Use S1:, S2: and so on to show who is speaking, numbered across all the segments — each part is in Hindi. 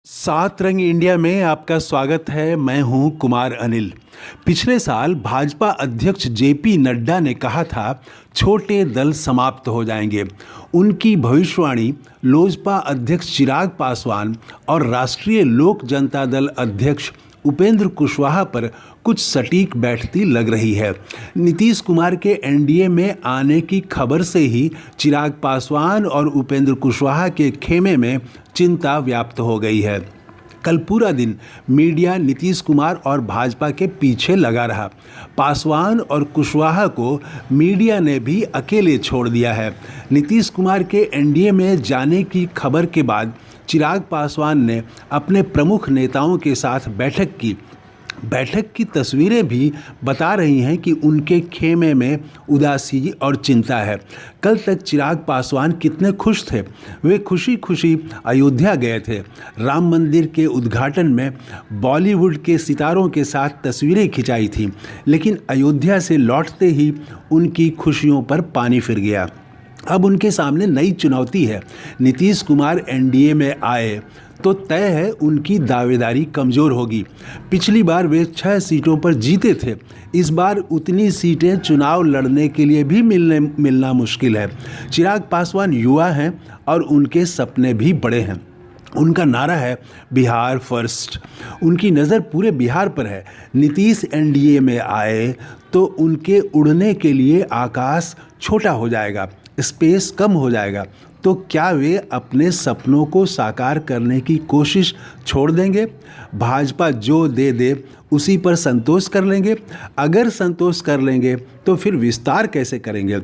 S1: सात रंग इंडिया में आपका स्वागत है। मैं हूं कुमार अनिल। पिछले साल भाजपा अध्यक्ष जेपी नड्डा ने कहा था छोटे दल समाप्त हो जाएंगे। उनकी भविष्यवाणी लोजपा अध्यक्ष चिराग पासवान और राष्ट्रीय लोक जनता दल अध्यक्ष उपेंद्र कुशवाहा पर कुछ सटीक बैठती लग रही है। नीतीश कुमार के एनडीए में आने की खबर से ही चिराग पासवान और उपेंद्र कुशवाहा के खेमे में चिंता व्याप्त हो गई है। कल पूरा दिन मीडिया नीतीश कुमार और भाजपा के पीछे लगा रहा। पासवान और कुशवाहा को मीडिया ने भी अकेले छोड़ दिया है। नीतीश कुमार के एनडीए में जाने की खबर के बाद चिराग पासवान ने अपने प्रमुख नेताओं के साथ बैठक की। बैठक की तस्वीरें भी बता रही हैं कि उनके खेमे में उदासी और चिंता है। कल तक चिराग पासवान कितने खुश थे। वे खुशी खुशी अयोध्या गए थे। राम मंदिर के उद्घाटन में बॉलीवुड के सितारों के साथ तस्वीरें खिंचाई थीं, लेकिन अयोध्या से लौटते ही उनकी खुशियों पर पानी फिर गया। अब उनके सामने नई चुनौती है। नीतीश कुमार एनडीए में आए तो तय है उनकी दावेदारी कमज़ोर होगी। पिछली बार वे 6 सीटों पर जीते थे। इस बार उतनी सीटें चुनाव लड़ने के लिए भी मिलना मुश्किल है। चिराग पासवान युवा हैं और उनके सपने भी बड़े हैं। उनका नारा है बिहार फर्स्ट। उनकी नज़र पूरे बिहार पर है। नीतीश एनडीए में आए तो उनके उड़ने के लिए आकाश छोटा हो जाएगा, स्पेस कम हो जाएगा। तो क्या वे अपने सपनों को साकार करने की कोशिश छोड़ देंगे? भाजपा जो दे दे उसी पर संतोष कर लेंगे? अगर संतोष कर लेंगे तो फिर विस्तार कैसे करेंगे?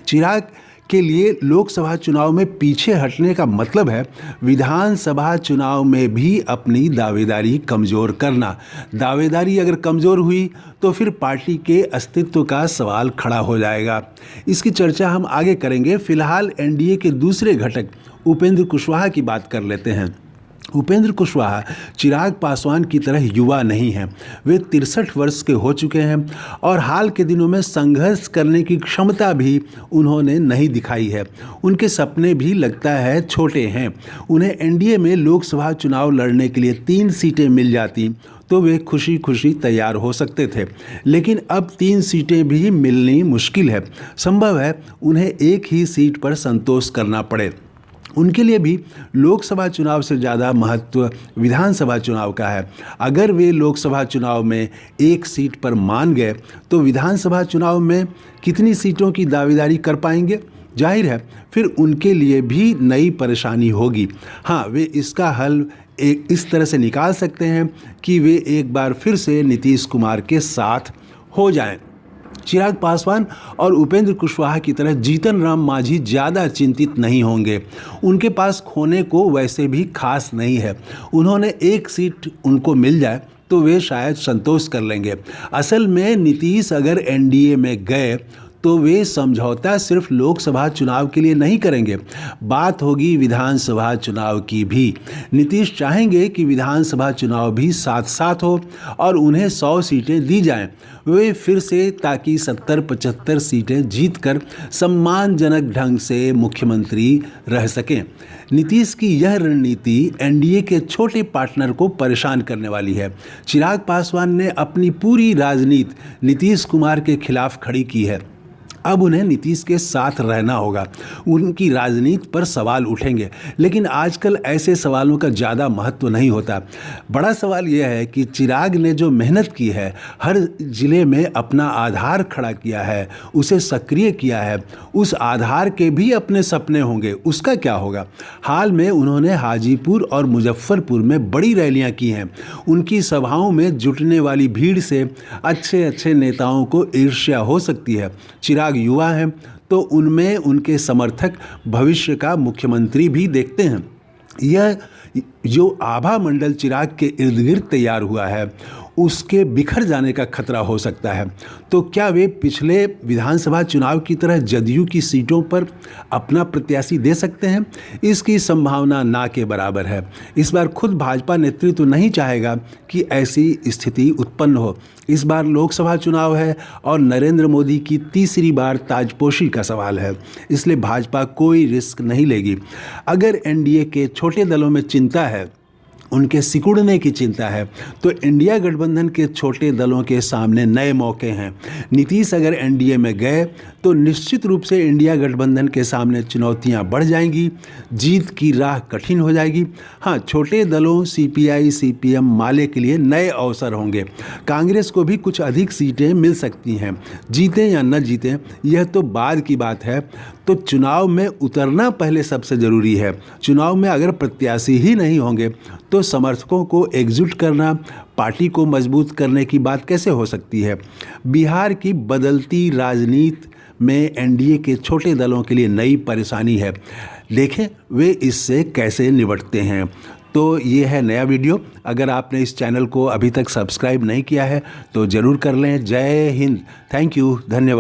S1: चिराग के लिए लोकसभा चुनाव में पीछे हटने का मतलब है विधानसभा चुनाव में भी अपनी दावेदारी कमज़ोर करना। दावेदारी अगर कमज़ोर हुई तो फिर पार्टी के अस्तित्व का सवाल खड़ा हो जाएगा। इसकी चर्चा हम आगे करेंगे। फिलहाल एनडीए के दूसरे घटक उपेंद्र कुशवाहा की बात कर लेते हैं। उपेंद्र कुशवाहा चिराग पासवान की तरह युवा नहीं हैं। वे 63 वर्ष के हो चुके हैं और हाल के दिनों में संघर्ष करने की क्षमता भी उन्होंने नहीं दिखाई है। उनके सपने भी लगता है छोटे हैं। उन्हें एनडीए में लोकसभा चुनाव लड़ने के लिए 3 सीटें मिल जाती तो वे खुशी खुशी तैयार हो सकते थे, लेकिन अब 3 सीटें भी मिलनी मुश्किल है। संभव है उन्हें एक ही सीट पर संतोष करना पड़े। उनके लिए भी लोकसभा चुनाव से ज़्यादा महत्व विधानसभा चुनाव का है। अगर वे लोकसभा चुनाव में एक सीट पर मान गए तो विधानसभा चुनाव में कितनी सीटों की दावेदारी कर पाएंगे? जाहिर है फिर उनके लिए भी नई परेशानी होगी। हाँ, वे इसका हल इस तरह से निकाल सकते हैं कि वे एक बार फिर से नीतीश कुमार के साथ हो जाएं। चिराग पासवान और उपेंद्र कुशवाहा की तरह जीतन राम मांझी ज़्यादा चिंतित नहीं होंगे। उनके पास खोने को वैसे भी खास नहीं है। उन्होंने एक सीट उनको मिल जाए तो वे शायद संतोष कर लेंगे। असल में नीतीश अगर एनडीए में गए तो वे समझौता सिर्फ लोकसभा चुनाव के लिए नहीं करेंगे, बात होगी विधानसभा चुनाव की भी। नीतीश चाहेंगे कि विधानसभा चुनाव भी साथ साथ हो और उन्हें 100 सीटें दी जाएं। वे फिर से ताकि 70-75 सीटें जीतकर सम्मानजनक ढंग से मुख्यमंत्री रह सकें। नीतीश की यह रणनीति एनडीए के छोटे पार्टनर को परेशान करने वाली है। चिराग पासवान ने अपनी पूरी राजनीति नीतीश कुमार के खिलाफ खड़ी की है। अब उन्हें नीतीश के साथ रहना होगा। उनकी राजनीति पर सवाल उठेंगे, लेकिन आजकल ऐसे सवालों का ज़्यादा महत्व नहीं होता। बड़ा सवाल यह है कि चिराग ने जो मेहनत की है, हर ज़िले में अपना आधार खड़ा किया है, उसे सक्रिय किया है, उस आधार के भी अपने सपने होंगे, उसका क्या होगा? हाल में उन्होंने हाजीपुर और मुजफ्फरपुर में बड़ी रैलियाँ की हैं। उनकी सभाओं में जुटने वाली भीड़ से अच्छे अच्छे नेताओं को ईर्ष्या हो सकती है। चिराग युवा हैं तो उनमें उनके समर्थक भविष्य का मुख्यमंत्री भी देखते हैं। यह जो आभा मंडल चिराग के इर्द गिर्द तैयार हुआ है उसके बिखर जाने का खतरा हो सकता है। तो क्या वे पिछले विधानसभा चुनाव की तरह जदयू की सीटों पर अपना प्रत्याशी दे सकते हैं? इसकी संभावना ना के बराबर है। इस बार खुद भाजपा नेतृत्व नहीं चाहेगा कि ऐसी स्थिति उत्पन्न हो। इस बार लोकसभा चुनाव है और नरेंद्र मोदी की तीसरी बार ताजपोशी का सवाल है, इसलिए भाजपा कोई रिस्क नहीं लेगी। अगर एनडीए के छोटे दलों में चिंता है उनके सिकुड़ने की चिंता है। तो इंडिया गठबंधन के छोटे दलों के सामने नए मौके हैं। नीतीश अगर एनडीए में गए तो निश्चित रूप से इंडिया गठबंधन के सामने चुनौतियां बढ़ जाएंगी, जीत की राह कठिन हो जाएगी। हाँ, छोटे दलों सीपीआई, सीपीएम, माले के लिए नए अवसर होंगे। कांग्रेस को भी कुछ अधिक सीटें मिल सकती हैं। जीतें या न जीतें यह तो बाद की बात है। तो चुनाव में उतरना पहले सबसे ज़रूरी है। चुनाव में अगर प्रत्याशी ही नहीं होंगे तो समर्थकों को एकजुट करना, पार्टी को मजबूत करने की बात कैसे हो सकती है। बिहार की बदलती राजनीति में एनडीए के छोटे दलों के लिए नई परेशानी है। देखें वे इससे कैसे निपटते हैं। तो ये है नया वीडियो। अगर आपने इस चैनल को अभी तक सब्सक्राइब नहीं किया है तो ज़रूर कर लें। जय हिंद, थैंक यू, धन्यवाद।